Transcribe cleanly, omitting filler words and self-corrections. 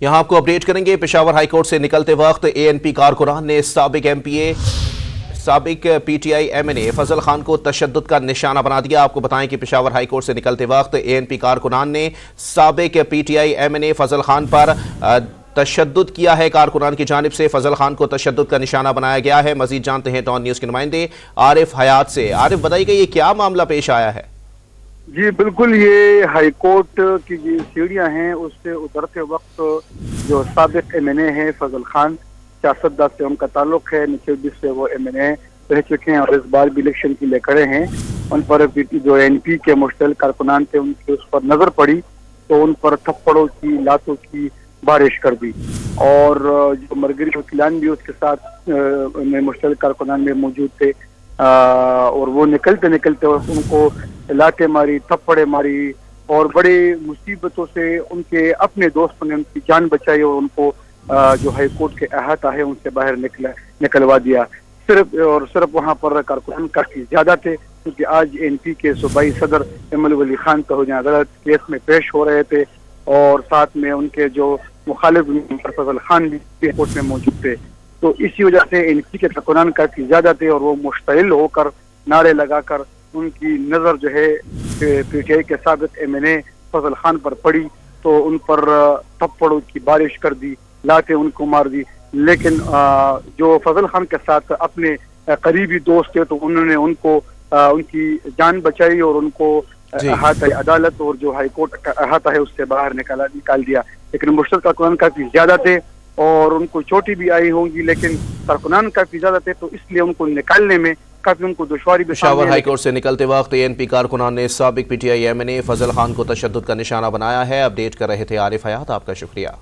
यहां आपको अपडेट करेंगे। पेशावर हाई कोर्ट से निकलते वक्त एएनपी कारकुनान ने साबिक एमपीए साबिक पीटीआई एमएनए फजल खान को तशद्दुद का निशाना बना दिया। आपको बताएं कि पेशावर हाई कोर्ट से निकलते वक्त एएनपी कारकुनान ने साबिक पीटीआई एमएनए फजल खान पर तशद्दुद किया है। कारकुनान की जानिब से फजल खान को तशद्दुद का निशाना बनाया गया है। मजीद जानते हैं टॉन न्यूज़ के नुमाइंदे आरिफ हयात से। आरिफ, बताइए कि ये क्या मामला पेश आया है? जी बिल्कुल, ये हाई कोर्ट की जो सीढ़ियां हैं उससे उतरते वक्त जो साबिक एमएनए है फजल खान, सियासतदान से उनका ताल्लुक है, निचेबी से वो एमएनए रह चुके हैं और इस बार भी इलेक्शन के लिए खड़े हैं। उन पर जो एनपी के मुश्तल कारकुनान थे उनकी उस पर नजर पड़ी तो उन पर थप्पड़ों की लातों की बारिश कर दी और जो मरगरी वकीलान भी उसके साथ मुश्तल कारकुनान में मौजूद थे और वो निकलते निकलते उनको लाते मारी, थप्पड़े मारी और बड़ी मुसीबतों से उनके अपने दोस्तों ने उनकी जान बचाई और उनको जो हाई कोर्ट के अहाता है उनसे बाहर निकलवा दिया। सिर्फ वहाँ पर कारकुनान काफी ज्यादा थे क्योंकि आज एनपी के सूबाई सदर एमएल वली खान तौहीन अदालत केस में पेश हो रहे थे और साथ में उनके जो मुखालिफ फजल खान भी कोर्ट में मौजूद थे। तो इसी वजह से एनपी के कारकुनान काफी ज्यादा थे और वो मुश्तइल होकर नारे लगाकर उनकी नजर जो है पीटीआई के साबिक एमएनए फजल खान पर पड़ी तो उन पर थप्पड़ों की बारिश कर दी, लाते उनको मार दी। लेकिन जो फजल खान के साथ अपने करीबी दोस्त थे तो उन्होंने उनको उनकी जान बचाई और उनको अहाता अदालत और जो हाई कोर्ट का अहाता है उससे बाहर निकाल दिया। लेकिन मुश्तल कारकुनान काफी ज्यादा थे और उनको चोटी भी आई होंगी, लेकिन कारकुनान काफी ज्यादा थे तो इसलिए उनको निकालने में काफी उनको दुश्वारी भी। पेशावर हाई कोर्ट से निकलते वक्त एएनपी कारकुनान ने साबिक पीटीआई एमएनए फजल खान को तशद्दुद का निशाना बनाया है। अपडेट कर रहे थे आरिफ हयात, आपका शुक्रिया।